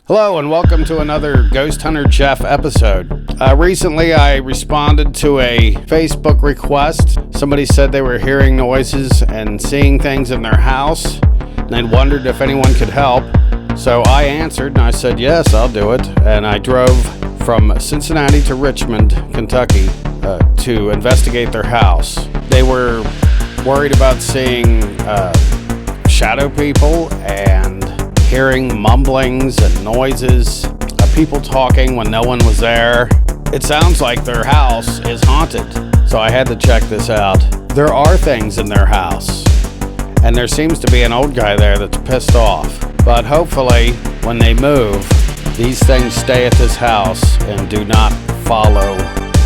Hello and welcome to another Ghost Hunter Jeff episode. Recently I responded to a Facebook request. Somebody said they were hearing noises and seeing things in their house and they wondered if anyone could help. So I answered and I said, yes, I'll do it. And I drove from Cincinnati to Richmond, Kentucky to investigate their house. They were worried about seeing shadow people and hearing mumblings and noises, people talking when no one was there. It sounds like their house is haunted, so I had to check this out. There are things in their house, and there seems to be an old guy there that's pissed off. But hopefully, when they move, these things stay at this house and do not follow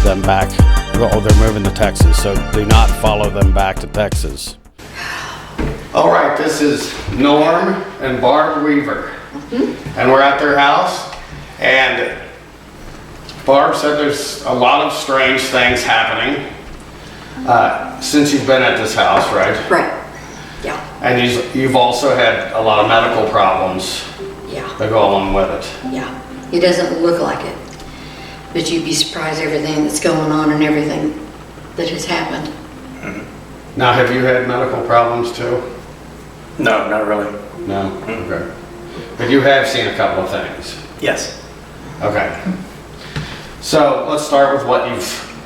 them back. Oh, they're moving to Texas, so do not follow them back to Texas. All right, this is Norm and Barb Weaver, and we're at their house, and Barb said there's a lot of strange things happening since you've been at this house, right? Right, yeah. And you've also had a lot of medical problems that go along with it. Yeah, it doesn't look like it, but you'd be surprised everything that's going on and everything that has happened. Now, have you had medical problems too? No, not really. No? Okay. But you have seen a couple of things? Yes. Okay. So let's start with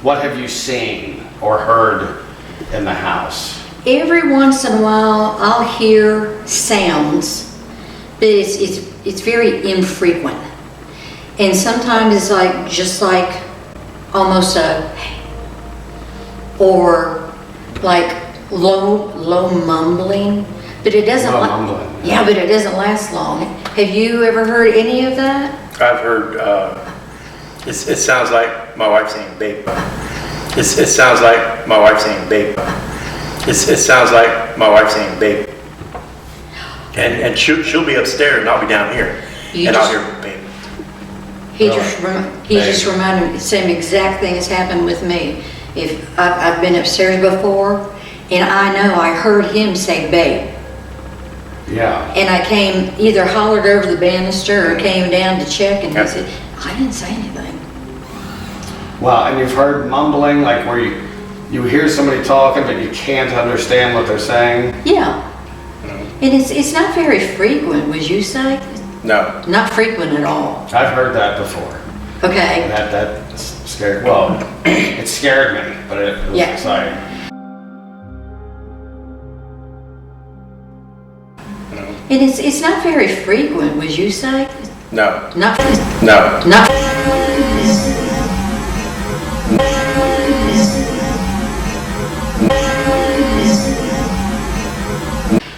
what have you seen or heard in the house? Every once in a while, I'll hear sounds, but it's very infrequent. And sometimes it's like, just like almost a, or like low mumbling. But it doesn't. Yeah, but it doesn't last long. Have you ever heard any of that? I've heard. It sounds like my wife saying "babe." It sounds like my wife saying "babe." It sounds like my wife saying "babe." And she'll be upstairs and I'll be down here, I'll hear "babe." He just reminded me the same exact thing has happened with me. If I've been upstairs before, and I know I heard him say "babe." Yeah. And I either hollered over the banister or came down to check, and he said, I didn't say anything. Well, and you've heard mumbling, like where you hear somebody talking, but you can't understand what they're saying? Yeah. And it's not very frequent, would you say? No. Not frequent at all. I've heard that before. Okay. And that scared, well, it scared me, but it was exciting. And it's not very frequent, would you say? No. Not. No. Not.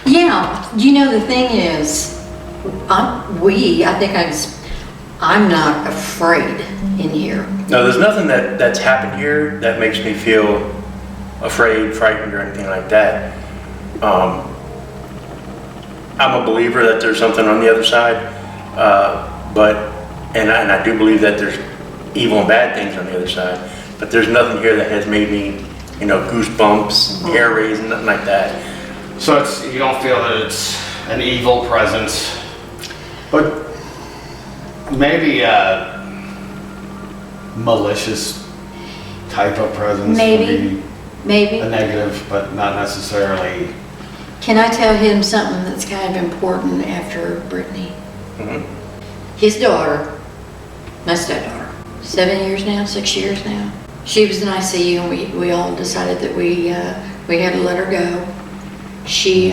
Yeah, you know, the thing is, I'm not afraid in here. No, there's nothing that's happened here that makes me feel afraid, frightened, or anything like that. I'm a believer that there's something on the other side, and I do believe that there's evil and bad things on the other side, but there's nothing here that has made me, goosebumps, hair raising, nothing like that. So you don't feel that it's an evil presence, but maybe a malicious type of presence. Maybe. A negative, but not necessarily. Can I tell him something that's kind of important after Brittany? Mm-hmm. His daughter, my stepdaughter, 6 years now. She was in ICU, and we all decided that we had to let her go. She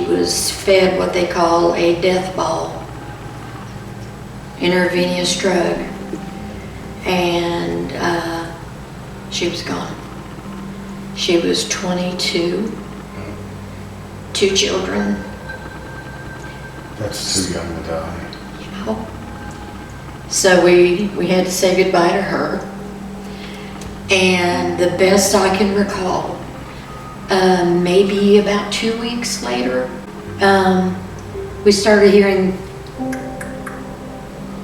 was fed what they call a death ball, intravenous drug, and she was gone. She was 22. 2 children. That's too young to die. So we had to say goodbye to her. And the best I can recall, maybe about 2 weeks later, we started hearing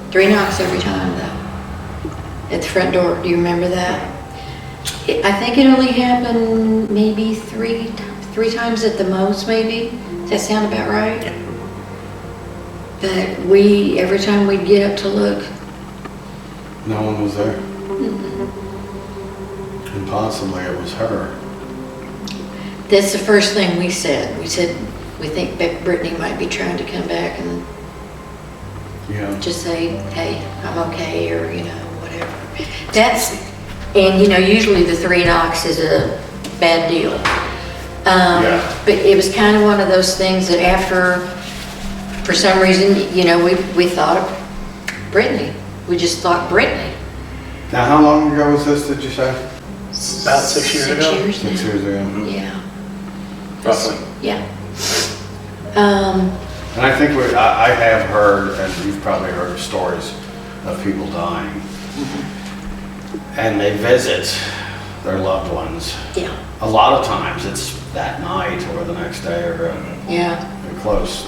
3 knocks every time though, at the front door. Do you remember that? I think it only happened maybe three 3 times at the most, maybe. Does that sound about right? Yeah. But every time we'd get up to look, No one was there? And possibly it was her. that's the first thing we said. We said, we think Brittany might be trying to come back and Yeah. just say, hey, I'm okay, or, whatever. And usually the 3 knocks is a bad deal. Yeah. But it was kind of one of those things that after, for some reason, we thought of Brittany. We just thought Brittany. Now, how long ago was this, did you say? About 6 years ago. 6 years 6 now. years ago. Yeah. Roughly. Yeah. And I think I have heard, and you've probably heard stories of people dying. And they visit their loved ones. Yeah. A lot of times it's that night or the next day or Yeah. a close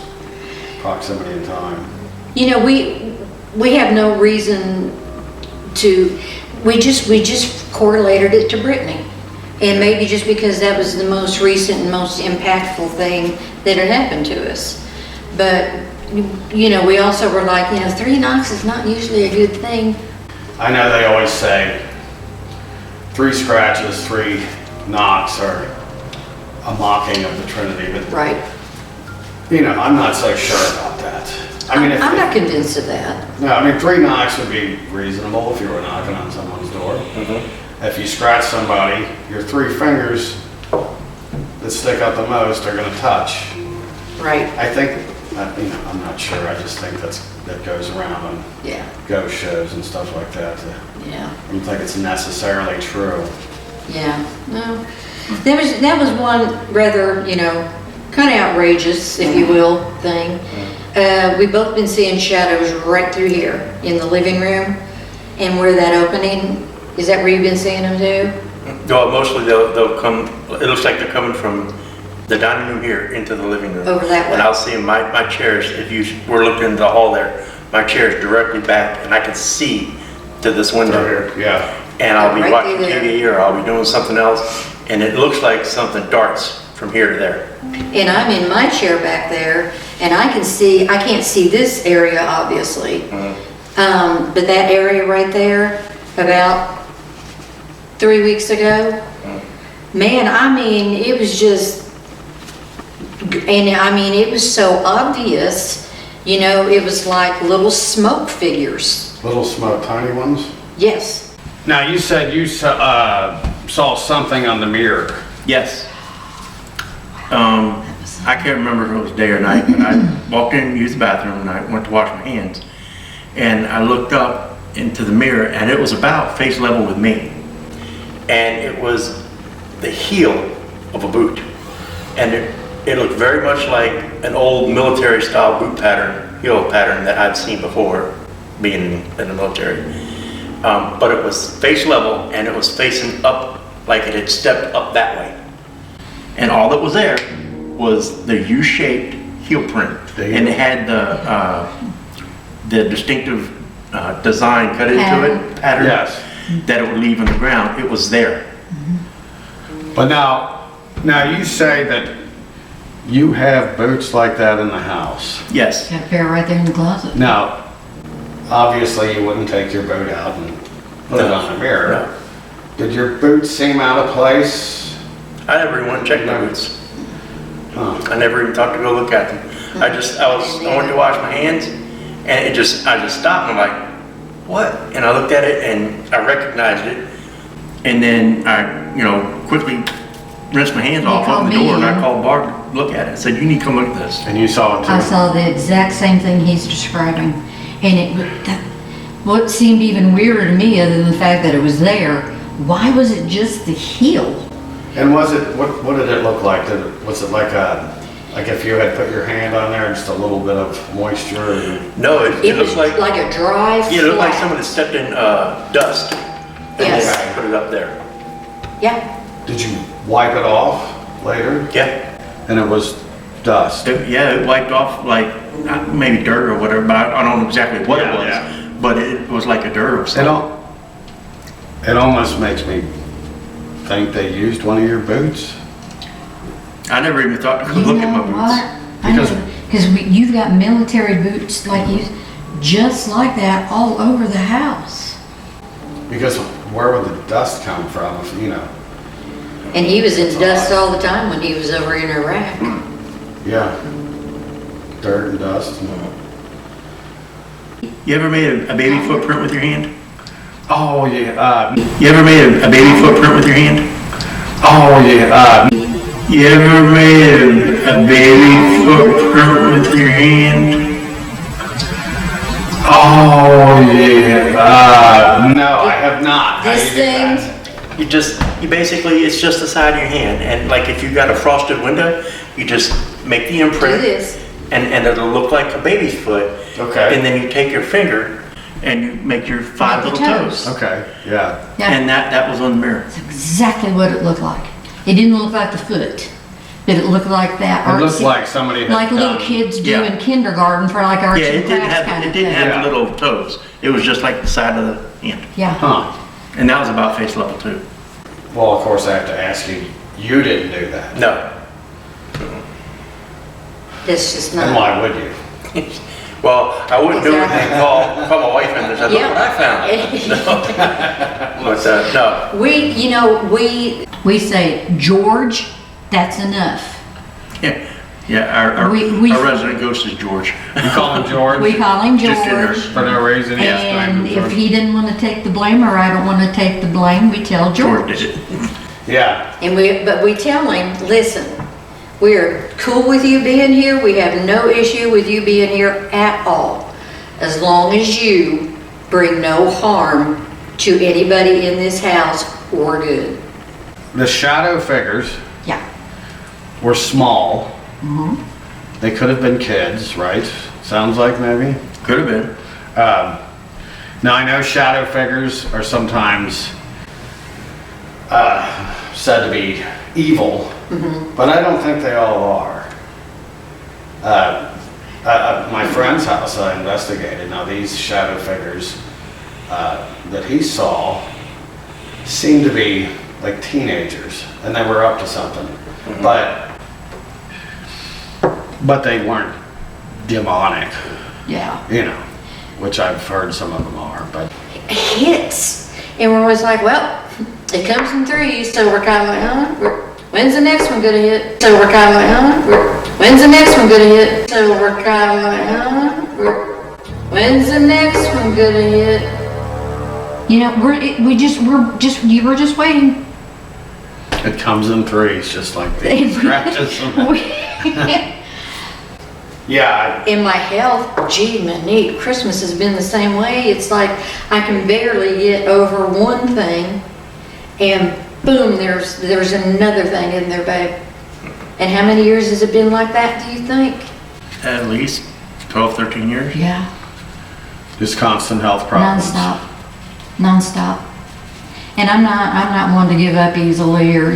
proximity in time. We have no reason to, we just correlated it to Brittany. And maybe just because that was the most recent and most impactful thing that had happened to us. But, we also were like, 3 knocks is not usually a good thing. I know they always say 3 scratches, 3 knocks are a mocking of the Trinity, but Right. I'm not so sure about that. I mean, I'm not convinced of that. No, 3 knocks would be reasonable if you were knocking on someone's door. If you scratch somebody, your 3 fingers that stick out the most are going to touch. Right. I think, I'm not sure. I just think that goes around on Yeah. ghost shows and stuff like that. Yeah. I don't think it's necessarily true. Yeah. No. That was one rather, kind of outrageous, if you will, thing. We've both been seeing shadows right through here in the living room, and where that opening, is that where you've been seeing them too? No, mostly they'll come, it looks like they're coming from the dining room here into the living room. Over that way. And I'll see my chairs, if you were looking into the hall there, my chair is directly back and I can see to this window here. Yeah. And I'll be Right watching through there. TV or I'll be doing something else and it looks like something darts from here to there. And I'm in my chair back there, and I can't see this area, obviously. But that area right there, about 3 weeks ago, man, it was just, it was so obvious, it was like little smoke figures. Little smoke, tiny ones? Yes. Now, you said you saw something on the mirror. Yes. I can't remember if it was day or night, but I walked in and used the bathroom and I went to wash my hands. And I looked up into the mirror and it was about face level with me. And it was the heel of a boot. And it looked very much like an old military style boot pattern, heel pattern that I'd seen before being in the military. But it was face level and it was facing up like it had stepped up that way. And all that was there was the U-shaped heel print. And it had the distinctive design cut into it, pattern, Yes. that it would leave on the ground. It was there. But now you say that you have boots like that in the house. Yes. Got a pair right there in the closet. Now, obviously you wouldn't take your boot out and put it on the mirror. No. Did your boots seem out of place? I never even went and checked my boots. Huh. I never even thought to go look at them. I went to wash my hands and I just stopped and I'm like, what? And I looked at it and I recognized it. And then I, quickly rinsed my hands off called on the door and I me. called Barb to look at it. I said, you need to come look at this. And you saw it too? I saw the exact same thing he's describing. And what seemed even weirder to me, other than the fact that it was there, why was it just the heel? And was it, what did it look like? Was it like if you had put your hand on there, just a little bit of moisture? No, it It looks was like, like a dry yeah, it looked like flat. someone had stepped in dust. And Yes. they put it up there. Yeah. Did you wipe it off later? Yeah. And it was dust? It wiped off like maybe dirt or whatever, but I don't know exactly what it was. Yeah. But it was like a dirt or something. It almost makes me think they used one of your boots. I never even thought to go You look at know my boots. what? I Because never- Because you've got military boots like you, just like that all over the house. Because where would the dust come from, if, you know? And he was in dust all the time when he was over in Iraq. Yeah. Dirt and dust. You ever made a baby footprint with your hand? Oh, yeah. You ever made a baby footprint with your hand? Oh, yeah. You ever made a baby footprint with your hand? Oh, yeah. No, I have not. How This do you do thing- that? You basically, it's just the side of your hand, and like if you got a frosted window, you just make the Do imprint, this. and it'll look like a baby's foot. Okay. And then you take your finger and you make your 5 Like the little toes. toes. Okay, yeah. Yeah, And that was on the mirror. that's exactly what it looked like. It didn't look like the foot, but it looked like that. It looked artsy- like somebody had like little done- kids do Yeah. in kindergarten for like arts Yeah, and it didn't crafts have kind it of didn't thing. have Yeah. little toes. It was just like the side of the hand, Yeah. Huh. and that was about face level too. Well, of course, I have to ask you, you didn't do that. No. That's just And not. why would you? Well, I wouldn't do it Exactly. and call my wife in and say, look what I found. But no, We say, George, that's enough. yeah, our We- resident ghost is George. You call him George? We call him Just in George. there. For no reason, he has to And name him if George. he didn't want to take the blame or I don't want to take the blame, we tell George George. did it. Yeah, but we tell him, listen, we're cool with you being here. We have no issue with you being here at all. As long as you bring no harm to anybody in this house, we're good. the shadow figures Yeah. were small. They could have been kids, right? Sounds like maybe. Could have been. Now I know shadow figures are sometimes said to be evil, but I don't think they all are. My friend's house I investigated. Now these shadow figures that he saw seemed to be like teenagers, and they were up to something, but they weren't demonic, Yeah. you know, which I've heard some of them are, but Hits. And we're always like, well, it comes in threes, so we're kind of like, when's the next one gonna hit? So we're kind of like, when's the next one gonna hit? So we're kind of like, when's the next one gonna hit? You know, we're just waiting. it comes in threes, just like the scratches. Yeah, In my health, gee, my neat, Christmas has been the same way. It's like I can barely get over one thing, and boom, there's another thing in there, babe. And how many years has it been like that, do you think? At least 12, 13 years. Yeah. just constant health problems. Non-stop. And I'm not one to give up easily or,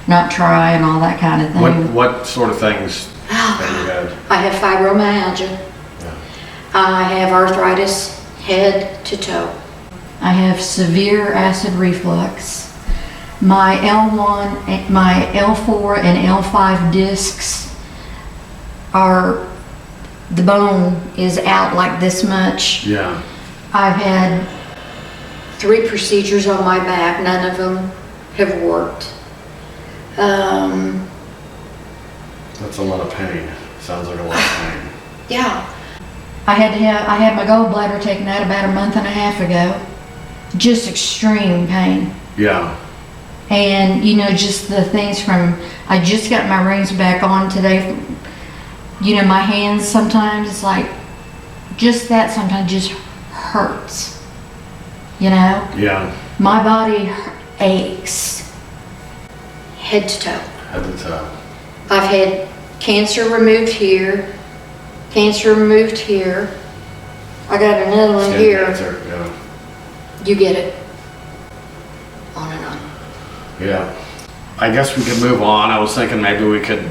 not try and all that kind of thing. What sort of things have you had? I have fibromyalgia. I have arthritis head to toe. I have severe acid reflux. My L1, my L4 and L5 discs the bone is out like this much. Yeah, I've had 3 procedures on my back, none of them have worked. that's a lot of pain. Sounds like a lot of pain. Yeah, I had my gallbladder taken out about a month and a half ago. Just extreme pain. Yeah, And, just the things I just got my rings back on today. My hands sometimes, it's like, just that sometimes just hurts. yeah, My body aches. head to toe. head to toe. I've had cancer removed here, cancer removed here. I got another one Skin here. cancer, yeah. You get it. On and on. Yeah. I guess we could move on. I was thinking maybe we could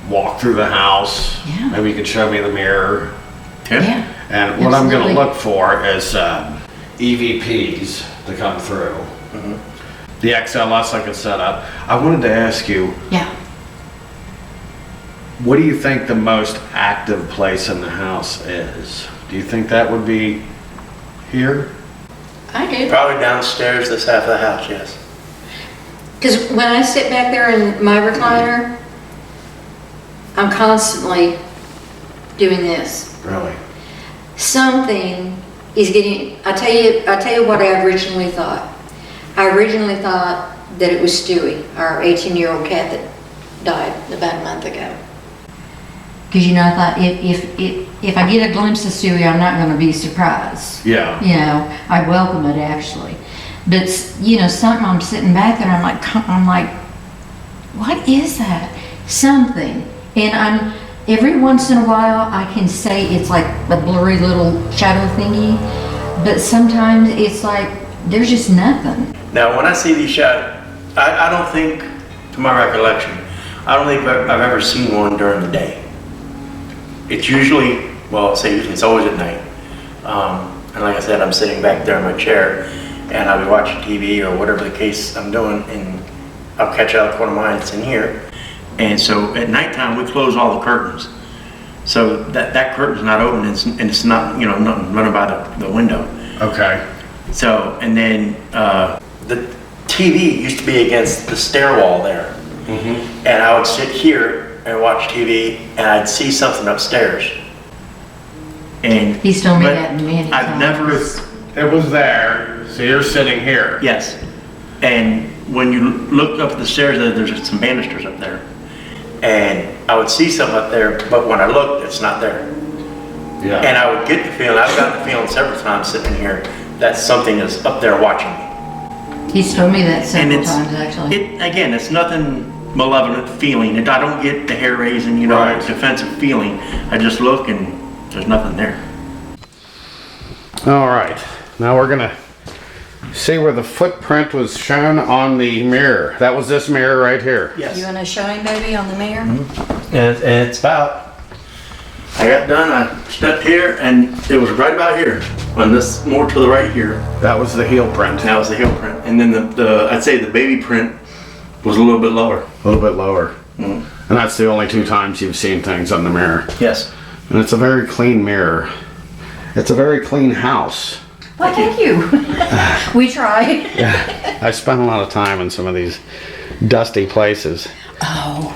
walk through the house. Yeah. Maybe you could show me the mirror. Yeah. And what I'm going Absolutely. to look for is EVPs to come through. The XLS I could set up. I wanted to ask you, Yeah. what do you think the most active place in the house is? Do you think that would be here? I do. Probably downstairs, this half of the house, yes. Because when I sit back there in my recliner, I'm constantly doing this. Really? Something is getting, I tell you what I originally thought. I originally thought that it was Stewie, our 18-year-old cat that died about a month ago. Because, I thought if I get a glimpse of Stewie, I'm not going to be surprised. Yeah. I welcome it actually. But, something, I'm sitting back there, I'm like, what is that? Something. And every once in a while, I can say it's like a blurry little shadow thingy, but sometimes it's like, there's just nothing. Now, when I see these shadows, I don't think, to my recollection, I don't think I've ever seen one during the day. It's usually, it's always at night. And like I said, I'm sitting back there in my chair, and I'll be watching TV or whatever the case I'm doing, and I'll catch out the corner of my eye, it's in here. And so at nighttime, we close all the curtains. So that curtain's not open, and it's not, nothing running by the window. Okay. So, and then the TV used to be against the stair wall there. Mm-hmm. And I would sit here and watch TV, and I'd see something upstairs. And He's told me but that many I've times. never, It was there, so you're sitting here. yes. And when you look up the stairs, there's some banisters up there. And I would see something up there, but when I looked, it's not there. Yeah. And I would get the feeling, I've gotten the feeling several times sitting here, that something is up there watching me. He's told me that And several it's, times actually. again, it's nothing malevolent feeling. I don't get the hair raising, Right. defensive feeling. I just look and there's nothing there. All right. Now we're gonna see where the footprint was shown on the mirror. That was this mirror right here. Yes. You want to show him, baby, on the mirror? And it's about, I got done, I stepped here, and it was right about here, on this, more to the right here. That was the heel print. That was the heel print. And then I'd say the baby print was a little bit lower. A little bit lower. Mm. And that's the only 2 times you've seen things on the mirror. Yes. And it's a very clean mirror. It's a very clean house. Well, thank you. We try. I spent a lot of time in some of these dusty places. Oh,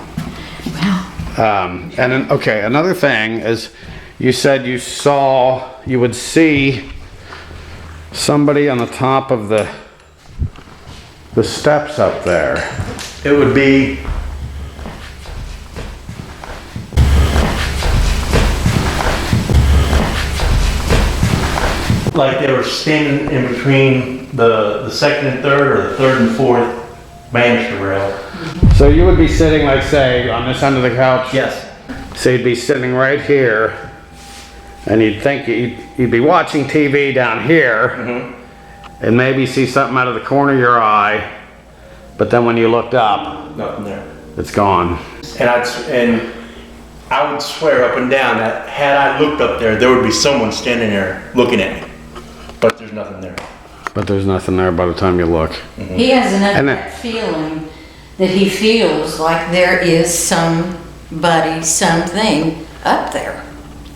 well. And then, okay, another thing is you said you would see somebody on the top of the steps up there. It would be, like they were standing in between the second and third, or the third and fourth banister rail. So you would be sitting, like, say, on this end of the couch? Yes. So you'd be sitting right here, and you'd think you'd be watching TV down here, and maybe see something out of the corner of your eye, but then when you looked up, Nothing there. it's gone. And I would swear up and down that had I looked up there, there would be someone standing there looking at me. But there's nothing there. But there's nothing there by the time you look. He has And another then- feeling that he feels like there is somebody, something up there.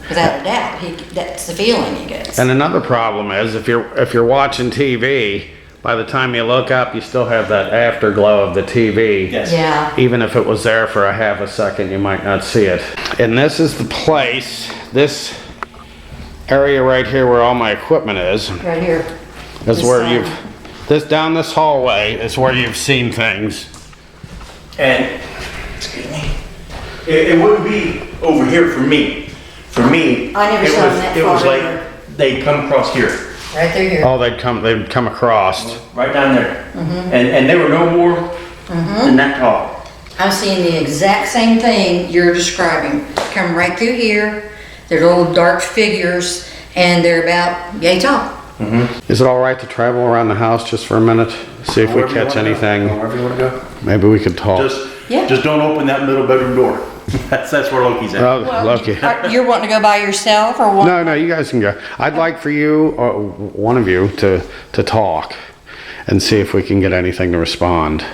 Without a doubt, that's the feeling he gets. And another problem is if you're watching TV, by the time you look up, you still have that afterglow of the TV. Yes. Yeah. Even if it was there for a half a second, you might not see it. And this is the place, this area right here where all my equipment is Right here. is This where side. down this hallway is where you've seen things. And, excuse me, it wouldn't be over here for me. For me, I never it saw was, them that it was far like either. they'd come across here, Right through here. Oh, they'd come across. right down there. Mm-hmm. And they were no more than that tall. I'm seeing the exact same thing you're describing. Come right through here. They're little dark figures, and they're about yay tall. Is it all right to travel around the house just for a minute? See if we Wherever you catch wanna go. anything. Wherever you wanna go. Maybe we could talk. Yeah. Just don't open that middle bedroom door. That's where Loki's at. Oh, Loki. You're wanting to go by yourself or what? No, you guys can go. I'd like for you, or one of you, to talk and see if we can get anything to respond.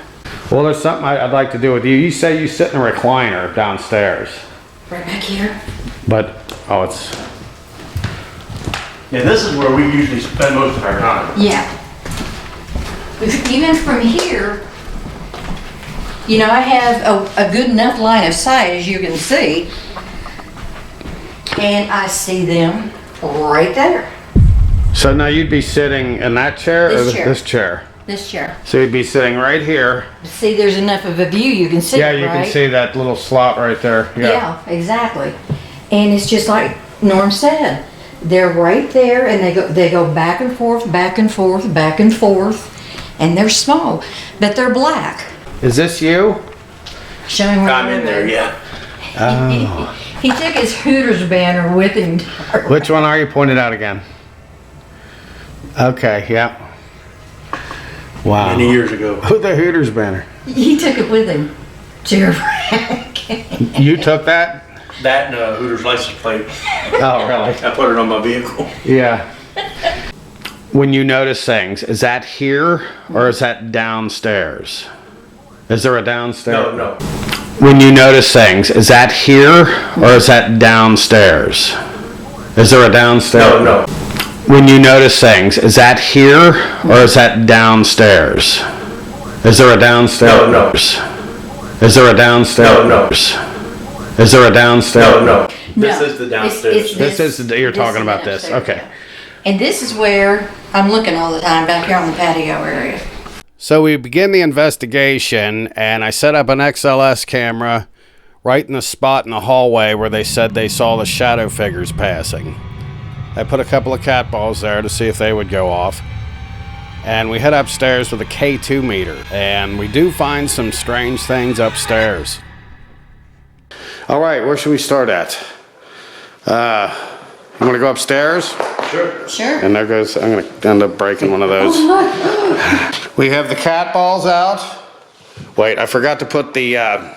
Well, there's something I'd like to do with you. You say you sit in a recliner downstairs. Right back here. But, oh, it's, Yeah, this is where we usually spend most of our time. Yeah. Even from here, you know, I have a good enough line of sight, as you can see. And I see them right there. so now you'd be sitting in that chair or This chair. this chair? This chair. So you'd be sitting right here. See, there's enough of a view you can see, Yeah, you right? can see that little slot right there. Yeah, exactly. And it's just like Norm said. They're right there and they go back and forth, back and forth, back and forth. And they're small, but they're black. Is this you? Show me where I'm in there, yeah. Oh. He took his Hooters banner with him. Which one are you? Point it out again. Okay, yeah. Wow. Many years ago. The Hooters banner. He took it with him to Iraq. You took that? That and a Hooters license plate. Oh, really? I put it on my vehicle. Yeah. When you notice things, is that here or is that downstairs? Is there a downstairs? No. When you notice things, is that here or is that downstairs? Is there a downstairs? No. When you notice things, is that here or is that downstairs? Is there a downstairs? No. Is there a downstairs? No. Is there a downstairs? No. This No, is the downstairs. This is the, you're this talking is about this. upstairs, Okay. yeah. And this is where I'm looking all the time, back here on the patio area. So we begin the investigation, and I set up an XLS camera right in the spot in the hallway where they said they saw the shadow figures passing. I put a couple of cat balls there to see if they would go off. And we head upstairs with a K2 meter, and we do find some strange things upstairs. All right, where should we start at? You want to go upstairs? Sure. And there goes, I'm going to end up breaking one of those. We have the cat balls out. Wait, I forgot to put the, I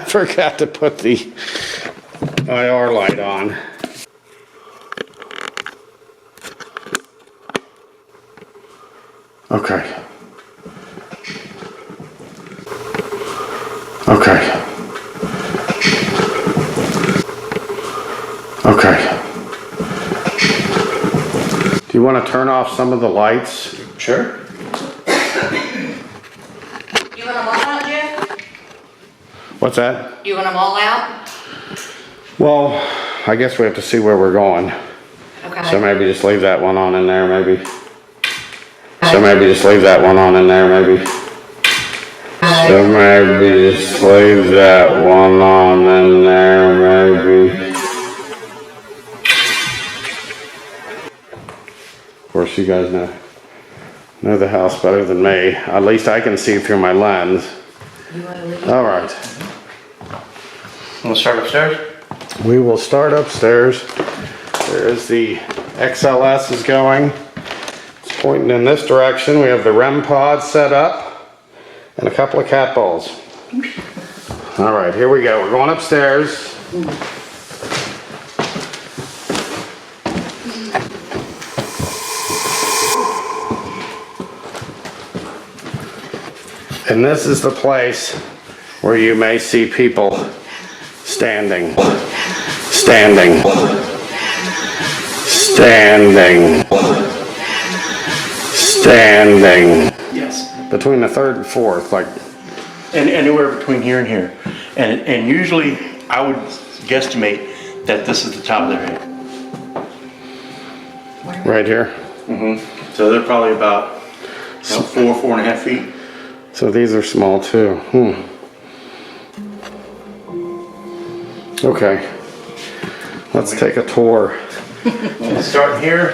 forgot to put the IR light on. Okay. Okay. Okay. Do you want to turn off some of the lights? Sure. You want them all out, Jeff? What's that? You want them all out? Well, I guess we have to see where we're going. Okay. So maybe just leave that one on in there, maybe. So maybe just leave that one on in there, maybe. So maybe just leave that one on in there, maybe. Of course, you guys know the house better than me. At least I can see through my lens. All right. We'll start upstairs? We will start upstairs. There is the XLS is going. It's pointing in this direction. We have the REM pod set up and a couple of cat balls. All right, here we go. We're going upstairs. And this is the place where you may see people standing, standing, standing, standing. Yes. Between the third and fourth, like, And anywhere between here and here. And usually I would guesstimate that this is the top of their head. right here. So they're probably about 4.5 feet. So these are small too. Okay. Let's take a tour. Starting here,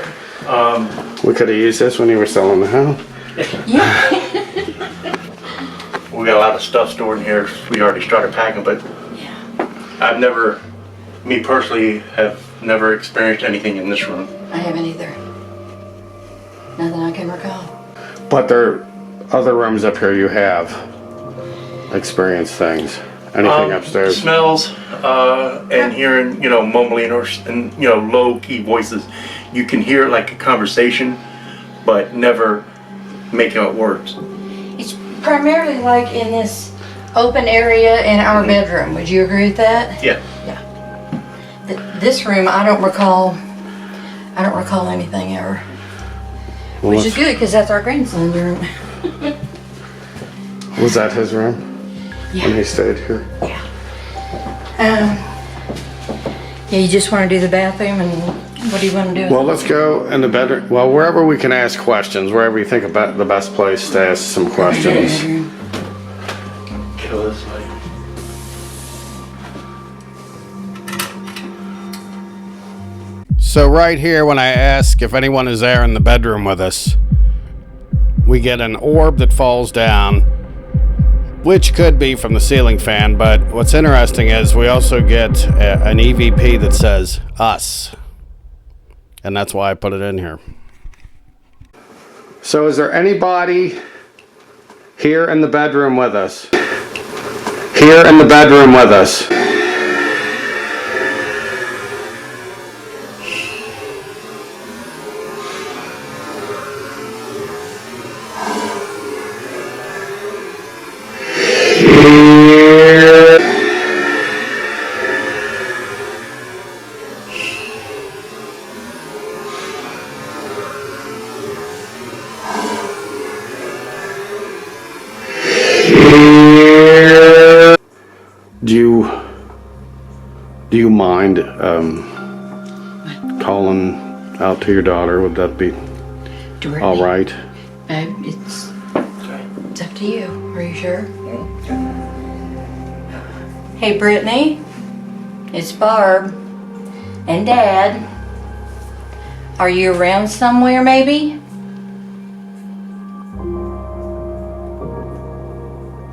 We could have used this when you were selling the house. we got a lot of stuff stored in here. We already started packing, but I've never, me personally, have never experienced anything in this room. I haven't either. Nothing I can recall. But there are other rooms up here you have experienced things. Anything upstairs? Smells, and hearing, mumbling and low key voices. You can hear like a conversation, but never make out words. It's primarily like in this open area in our bedroom. Would you agree with that? Yeah. This room, I don't recall anything ever. Well, Which is good, because that's our grandson's room. was that his room when he stayed here? Yeah, you just want to do the bathroom, and what do you want to do? Well, let's go in the bedroom. Well, wherever we can ask questions, wherever you think about the best place to ask some questions. Go this way. So right here, when I ask if anyone is there in the bedroom with us, we get an orb that falls down, which could be from the ceiling fan, but what's interesting is we also get an EVP that says us. And that's why I put it in here. So is there anybody here in the bedroom with us? Here in the bedroom with us. Do you mind calling out to your daughter? Would that be all right? It's up to you. Are you sure? Hey, Brittany. It's Barb. And Dad. Are you around somewhere, maybe?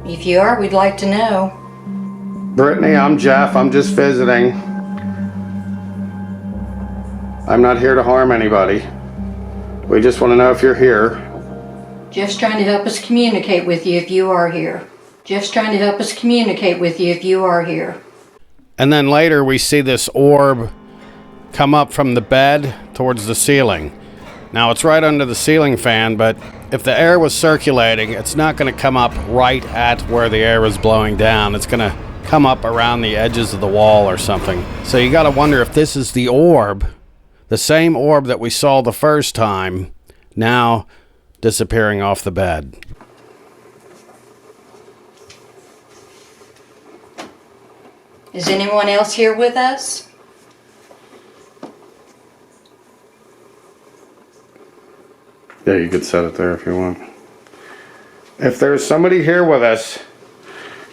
If you are, we'd like to know. Brittany, I'm Jeff. I'm just visiting. I'm not here to harm anybody. We just want to know if you're here. Jeff's trying to help us communicate with you if you are here. Jeff's trying to help us communicate with you if you are here. And then later we see this orb come up from the bed towards the ceiling. Now it's right under the ceiling fan, but if the air was circulating, it's not going to come up right at where the air is blowing down. It's going to come up around the edges of the wall or something. So you got to wonder if this is the orb, the same orb that we saw the first time, now disappearing off the bed. Is anyone else here with us? Yeah, you could set it there if you want. If there's somebody here with us,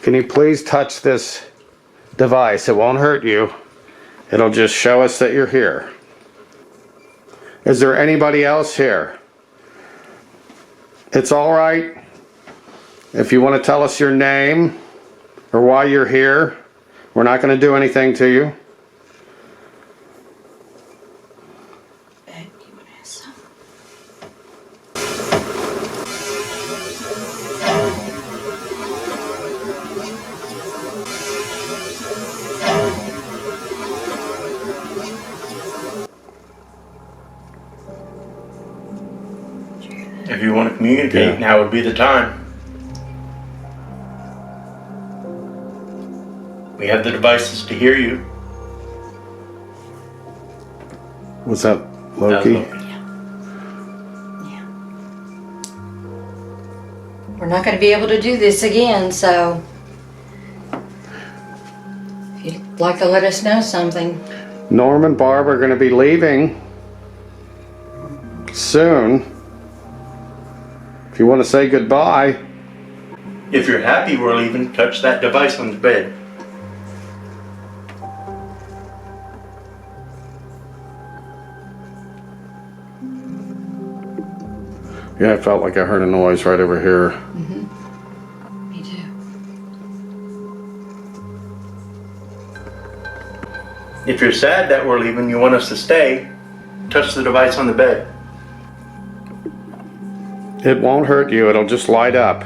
can you please touch this device? It won't hurt you. It'll just show us that you're here. Is there anybody else here? It's all right if you want to tell us your name or why you're here. We're not going to do anything to you. If you want to communicate, now would be the time. We have the devices to hear you. Was that Loki? Yeah. We're not going to be able to do this again, so if you'd like to let us know something. Norm and Barb are going to be leaving soon. If you want to say goodbye. If you're happy we're leaving, touch that device on the bed. Yeah, I felt like I heard a noise right over here. Mm-hmm. Me too. If you're sad that we're leaving, you want us to stay, touch the device on the bed. It won't hurt you, it'll just light up.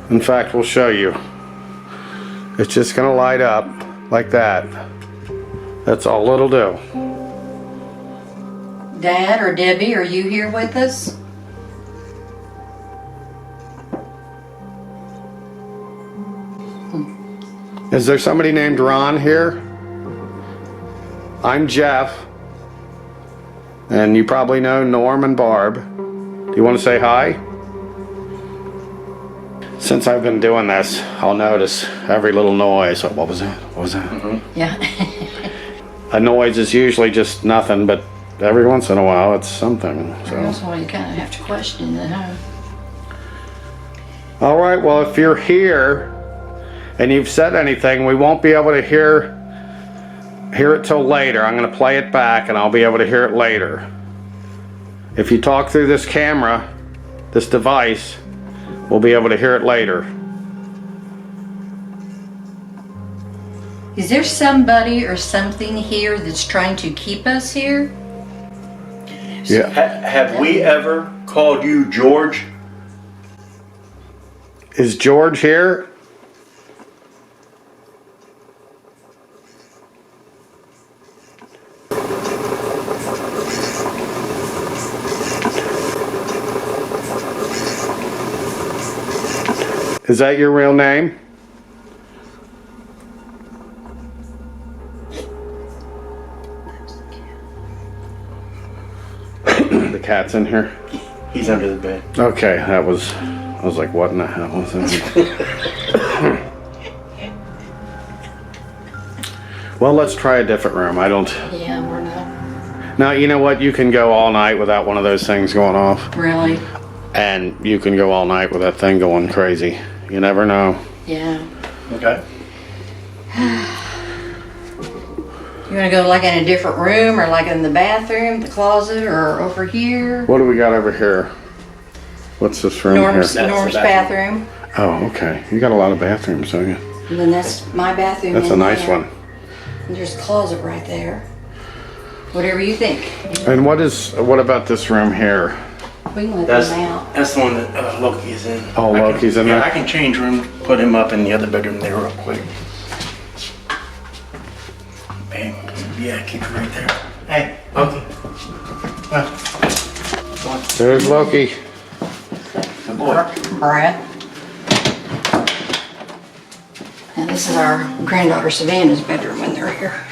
In fact, we'll show you. It's just gonna light up like that. That's all it'll do. Dad or Debbie, are you here with us? Is there somebody named Ron here? I'm Jeff. And you probably know Norm and Barb. Do you want to say hi? Since I've been doing this, I'll notice every little noise. What was that? What was that? Mm-hmm. Yeah. A noise is usually just nothing, but every once in a while it's something. That's why you kind of have to question it, huh? All right, well, if you're here and you've said anything, we won't be able to hear it till later. I'm going to play it back and I'll be able to hear it later. If you talk through this camera, this device, we'll be able to hear it later. Is there somebody or something here that's trying to keep us here? Yeah. Have we ever called you George? Is George here? Is that your real name? The cat's in here? He's under the bed. Okay, I was like, what in the hell was that? Well, let's try a different room. Yeah, we're not. Now, you know what? You can go all night without one of those things going off. Really? And you can go all night with that thing going crazy. You never know. Yeah. Okay. You want to go like in a different room or like in the bathroom, the closet, or over here? What do we got over here? What's this room Norm's here? That's the bathroom. Oh, okay. You got a lot of bathrooms, don't you? And then that's my bathroom. That's in a nice there. one. And there's a closet right there. Whatever you think. And what about this room here? We can let That's them out. the one that Loki is in. Oh, Loki's in there? Yeah, I can change room, put him up in the other bedroom there real quick. Bam. Yeah, keep it right there. Hey, Loki. Come on. There's Loki. Good boy. Brad. And this is our granddaughter Savannah's bedroom when they're here.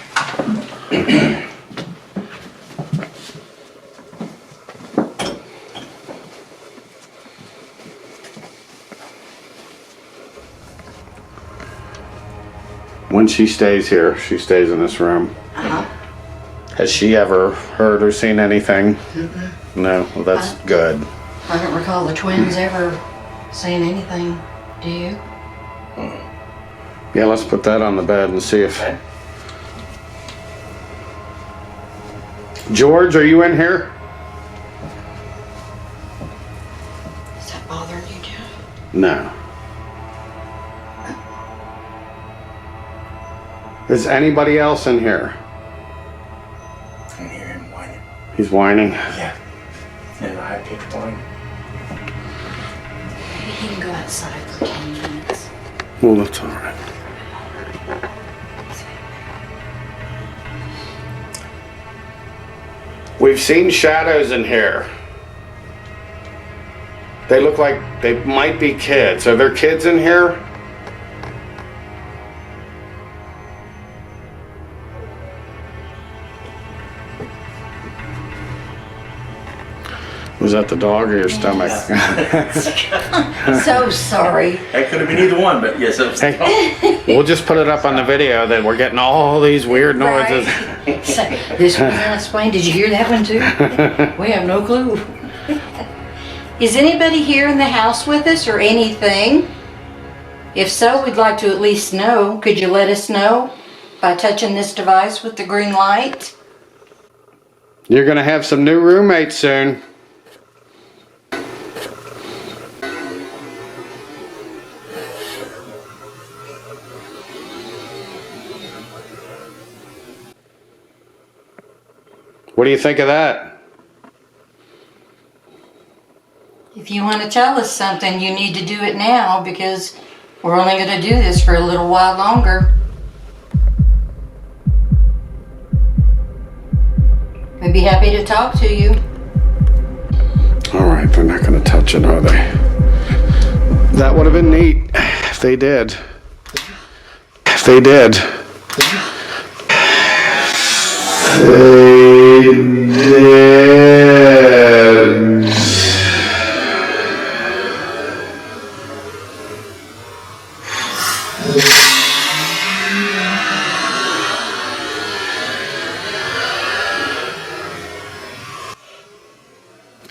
When she stays here, she stays in this room. Uh-huh. Has she ever heard or seen anything? No, well, that's good. I don't recall the twins ever saying anything. Do you? Yeah, let's put that on the bed and see if... Okay. George, are you in here? Is that bothering you, Jeff? No. Is anybody else in here? I can hear him whining. He's whining. Yeah. And a high pitched whine. Maybe he can go outside for 10 minutes. Well, that's all right. We've seen shadows in here. They look like they might be kids. Are there kids in here? Was that the dog or your stomach? So sorry. It could have been either one, but yes, it was. Hey, we'll just put it up on the video that we're getting all these weird noises. Right. So, this one's unexplained. Did you hear that one too? We have no clue. Is anybody here in the house with us or anything? If so, we'd like to at least know. Could you let us know by touching this device with the green light? You're gonna have some new roommates soon. What do you think of that? If you want to tell us something, you need to do it now because we're only going to do this for a little while longer. We'd be happy to talk to you. All right, they're not gonna touch it, are they? That would have been neat if they did. They did. They did.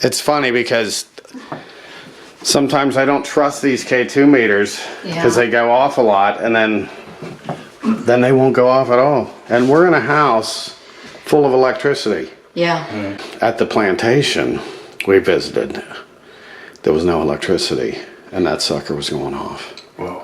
It's funny because sometimes I don't trust these K2 meters because they go off a lot, and then they won't go off at all. And we're in a house full of electricity. Yeah. At the plantation we visited, there was no electricity, and that sucker was going off. Whoa.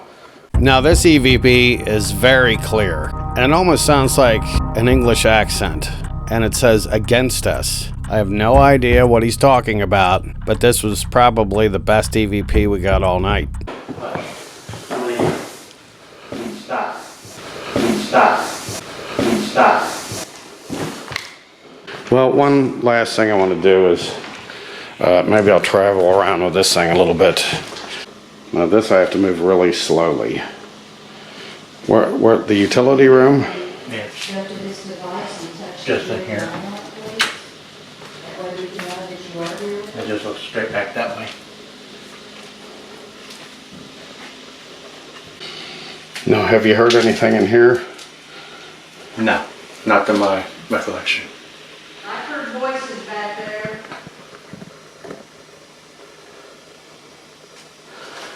Now this EVP is very clear, and it almost sounds like an English accent, and it says against us. I have no idea what he's talking about, but this was probably the best EVP we got all night. Stop. Stop. Stop. Well, one last thing I want to do is maybe I'll travel around with this thing a little bit. Now this I have to move really slowly. Where the utility room? Yeah. Just in here. It just looks straight back that way. No, have you heard anything in here? No, not to my recollection. I heard voices back there.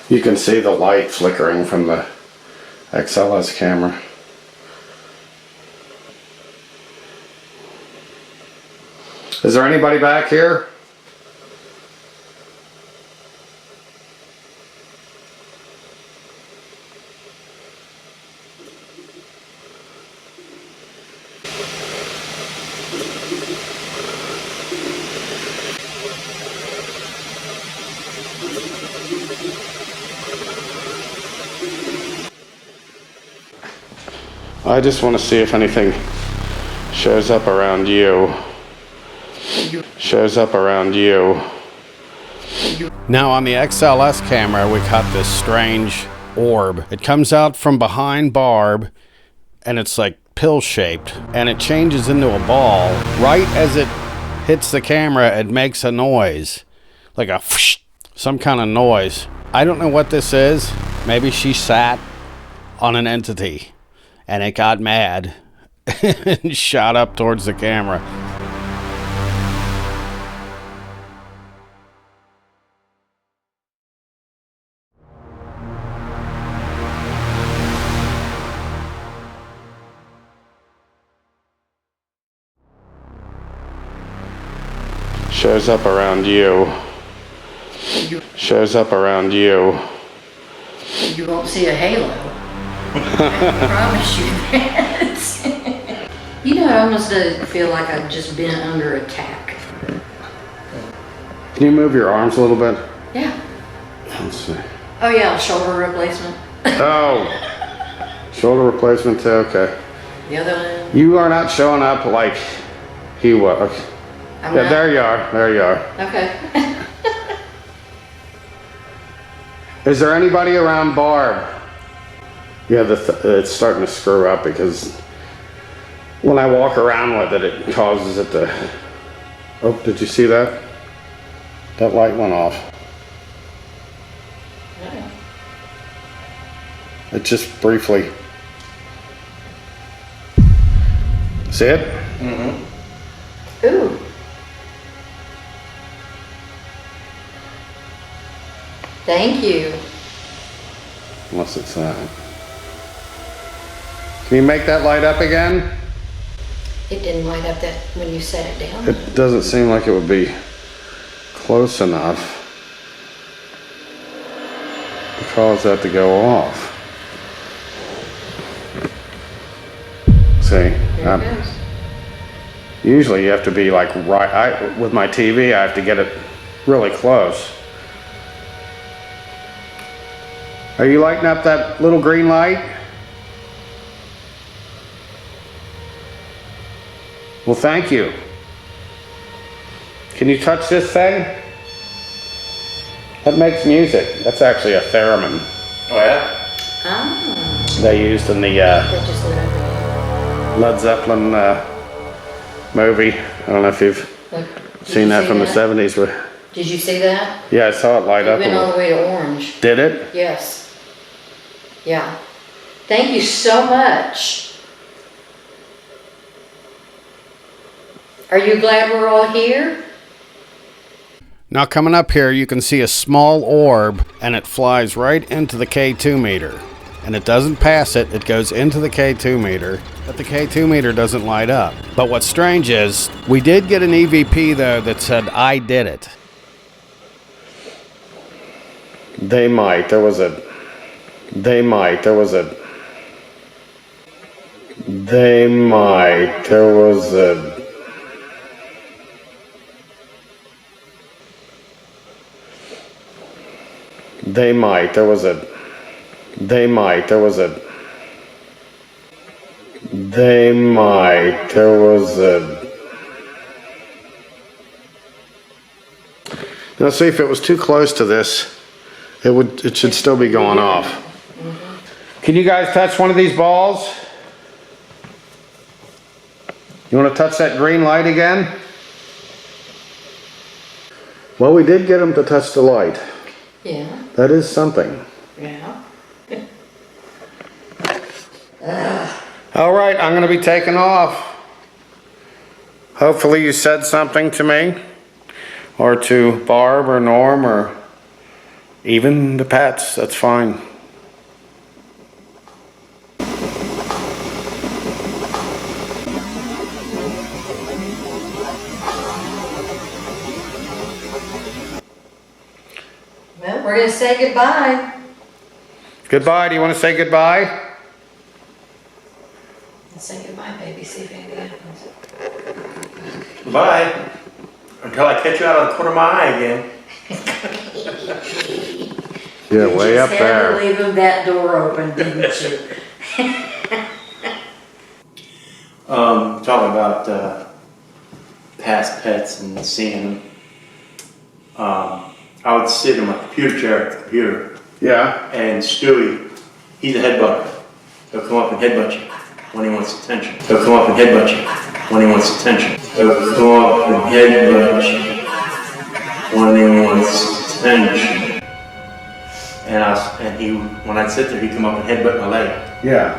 You can see the light flickering from the XLS camera. Is there anybody back here? I just want to see if anything shows up around you. Shows up around you. Now on the XLS camera we caught this strange orb. It comes out from behind Barb and it's like pill shaped, and it changes into a ball. Right as it hits the camera it makes a noise. Like a whoosh, some kind of noise. I don't know what this is. Maybe she sat on an entity and it got mad and shot up towards the camera. Shows up around you. Shows up around you. You won't see a halo. I promise you that. You know, it almost does feel like I've just been under attack. Can you move your arms a little bit? Yeah. Let's see. Oh yeah, shoulder replacement. Oh, shoulder replacement too, okay. The other one. You are not showing up like he was. Okay. I'm Yeah, not. there you are, there you are. Okay. Is there anybody around Barb? Yeah, it's starting to screw up because when I walk around with it, it causes it to... Oh, did you see that? That light went off. Okay. It just briefly... See it? Mm-hmm. Ooh. Thank you. Unless it's that. Can you make that light up again? It didn't light up that when you set it down. It doesn't seem like it would be close enough to cause that to go off. See? There it goes. Usually you have to be like right, with my TV I have to get it really close. Are you lighting up that little green light? Well, thank you. Can you touch this thing? That makes music. That's actually a theremin. Oh yeah? Ah. they used in the They just lit up again. Led Zeppelin movie. I don't know if you've Look, did seen you that see from the that? 70s. But Did you see that? yeah, I saw it light It up. went all the way to orange. Did it? Yes. Yeah. Thank you so much. Are you glad we're all here? Now coming up here, you can see a small orb, and it flies right into the K2 meter. And it doesn't pass it, it goes into the K2 meter, but the K2 meter doesn't light up. But what's strange is, we did get an EVP though that said, I did it. They might, there was a, they might, there was a, they might, there was a, they might, there was a, they might, there was a, they might, there was a. Now see, if it was too close to this, it should still be going off. Can you guys touch one of these balls? You want to touch that green light again? Well, we did get them to touch the light. Yeah. That is something. Yeah. All right, I'm going to be taking off. Hopefully you said something to me, or to Barb or Norm, or even the pets. That's fine. Well, we're gonna say goodbye. Goodbye. Do you want to say goodbye? Let's say goodbye, baby. See if anything happens. Bye. Until I catch you out of the corner of my eye again. Yeah, You way up just had to there. leave him that door open, didn't you? Talking about past pets and seeing them. I would sit in my computer chair at the computer, Yeah. and Stewie, he's a headbutter. He'll come up and headbutt you when he wants attention. He'll come up and headbutt you when he wants attention. He'll come up and headbutt you when he wants attention. When I'd sit there, he'd come up and headbutt my leg Yeah.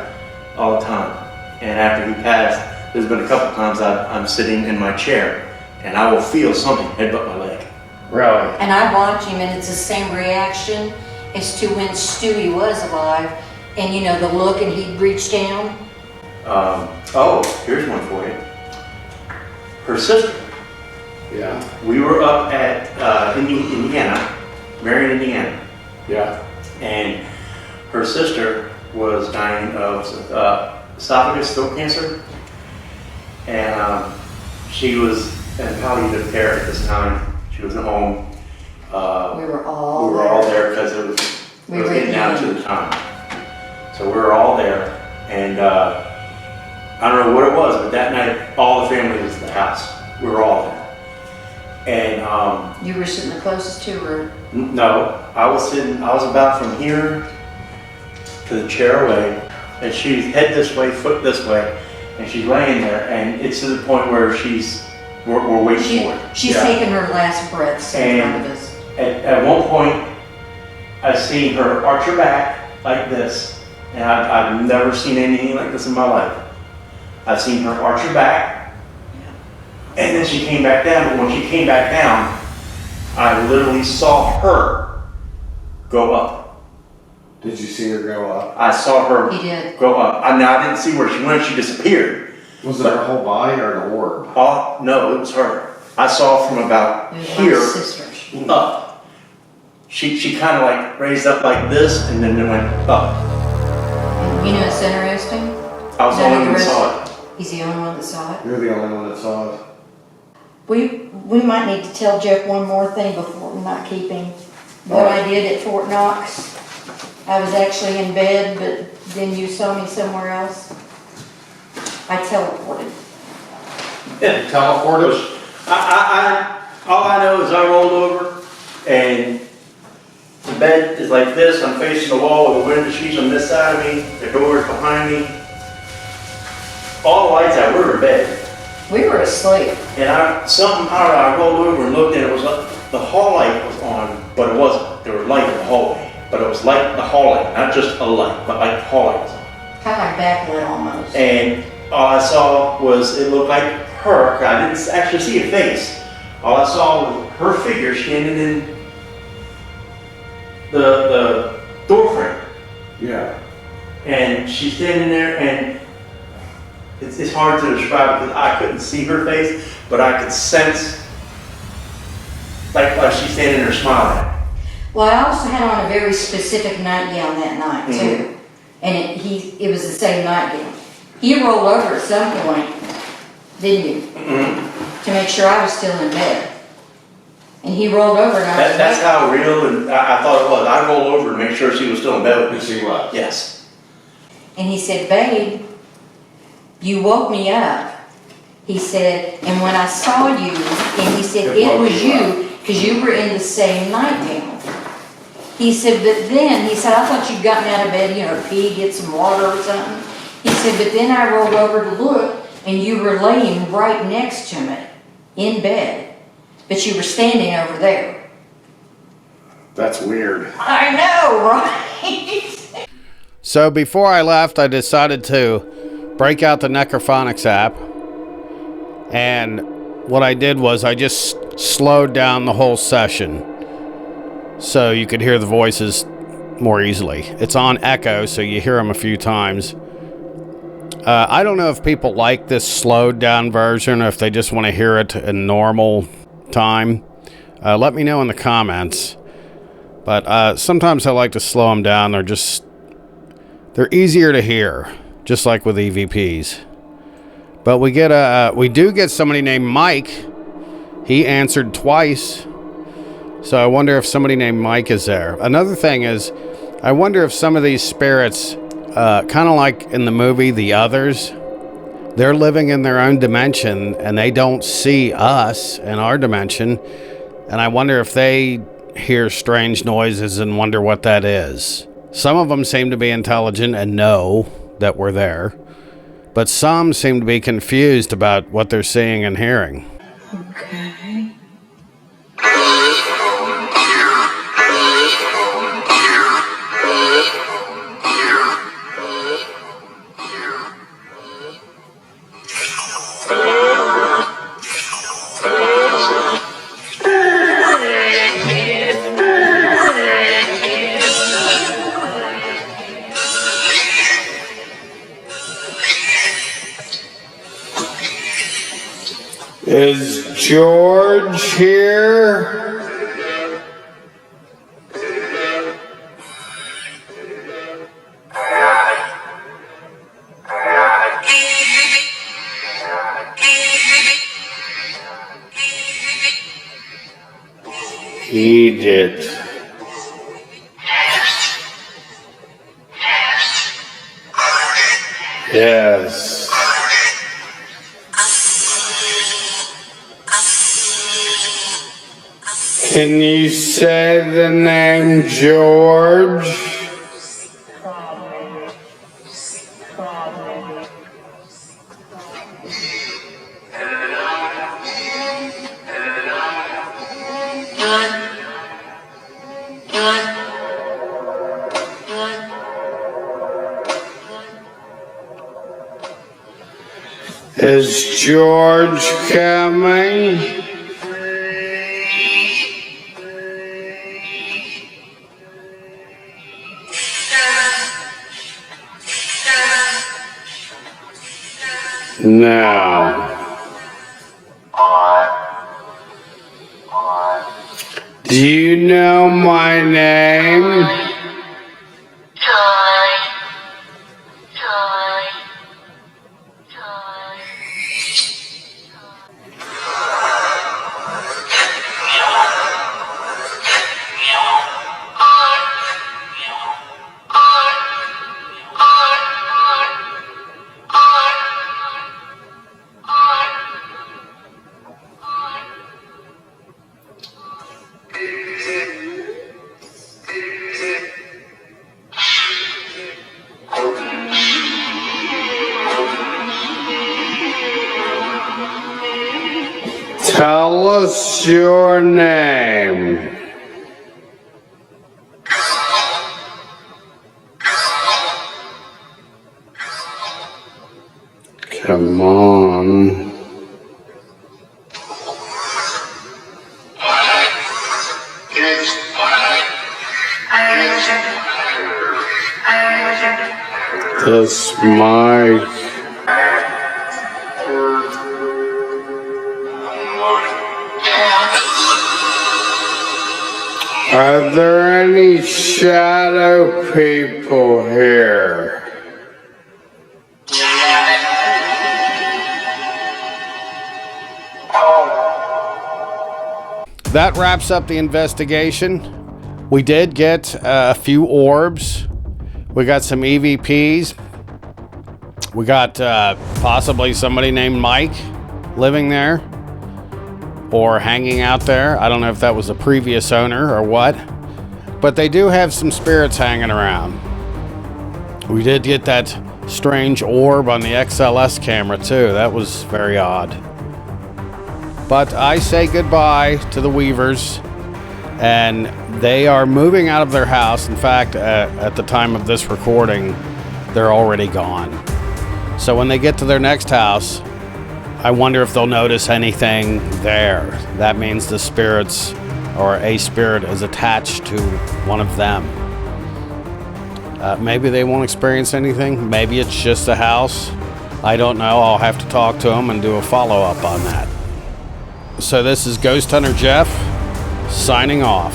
all the time. And after he passed, there's been a couple times I'm sitting in my chair, and I will feel something headbutt my leg. Really? And I watch him, and it's the same reaction as to when Stewie was alive. And you know, the look, and he'd reach down. Here's one for you. Her sister. Yeah. We were up at Indiana, Marion, Indiana, Yeah. and her sister was dying of esophagus throat cancer, and she was in palliative care at this time. She was at home. We were all there because it was getting down to the time. So we were all there, and I don't know what it was, but that night all the family was at the house. We were all there. And You were sitting the closest to her. no, I was about from here to the chair away, and she's head this way, foot this way, and she's laying there, and it's to the point where we're waiting for it. She's Yeah. taking her last breaths in front of us. At one point, I seen her arch her back like this, and I've never seen anything like this in my life. I've seen her arch her back, and then she came back down, but when she came back down, I literally saw her go up. Did you see her go up? I saw her He did. go up. I didn't see where she went, she disappeared. Was it her whole body or an orb? No, it was her. I saw from about It was here my sisters. up. She kind of like raised up like this, and then it went up. You know what's interesting? I was the only one that saw it. He's the only one that saw it. You're the only one that saw it. We might need to tell Jeff one more thing before we not keep him. What I did at Fort Knox. I was actually in bed, but then you saw me somewhere else. I teleported. Yeah, teleporters. All I know is I rolled over, and bed is like this, I'm facing the wall with the window sheets on this side of me, the door is behind me. All the lights out, we were in bed. We were asleep. And somehow I rolled over and looked and it was like, the hall light was on, but it wasn't. There was light in the hallway, but it was like the hall light, not just a light, but like the hall light was on. Kind of like backlit almost. And all I saw was, it looked like her, I didn't actually see a face. All I saw was her figure standing in the door frame. Yeah. And she's standing there, and it's hard to describe because I couldn't see her face, but I could sense like she's standing there smiling. Well, I also had on a very specific nightgown that night too. And it was the same nightgown. He rolled over at some point, didn't you? To make sure I was still in bed. And he rolled over and I was That's how real and I thought it was. I rolled over to make sure she was still in bed with me. She was. Yes. And he said, babe, you woke me up. He said, and when I saw you, and he said, it was you, because you were in the same nightgown. He said, but then, he said, I thought you'd gotten out of bed, pee, get some water or something. He said, but then I rolled over to look, and you were laying right next to me, in bed. But you were standing over there. That's weird. I know, right? So before I left, I decided to break out the Necrophonics app. And what I did was I just slowed down the whole session so you could hear the voices more easily. It's on echo, so you hear them a few times. I don't know if people like this slowed down version or if they just want to hear it in normal time. Let me know in the comments. But sometimes I like to slow them down. They're easier to hear, just like with EVPs. But we do get somebody named Mike. He answered twice. So I wonder if somebody named Mike is there. Another thing is, I wonder if some of these spirits, kind of like in the movie The Others, they're living in their own dimension and they don't see us in our dimension. And I wonder if they hear strange noises and wonder what that is. Some of them seem to be intelligent and know that we're there. But some seem to be confused about what they're seeing and hearing. Okay. Is George here? He did. Yes. Can you say the name George? Is George coming? No. Do you know my name? Tell us your name. Come on. This mic. Are there any shadow people here? That wraps up the investigation. We did get a few orbs. We got some EVPs. We got possibly somebody named Mike living there or hanging out there. I don't know if that was a previous owner or what, but they do have some spirits hanging around. We did get that strange orb on the XLS camera too. That was very odd. But I say goodbye to the Weavers, and they are moving out of their house. In fact, at the time of this recording, they're already gone. So when they get to their next house, I wonder if they'll notice anything there. That means the spirits or a spirit is attached to one of them. Maybe they won't experience anything. Maybe it's just a house. I don't know. I'll have to talk to them and do a follow-up on that. So this is Ghost Hunter Jeff signing off.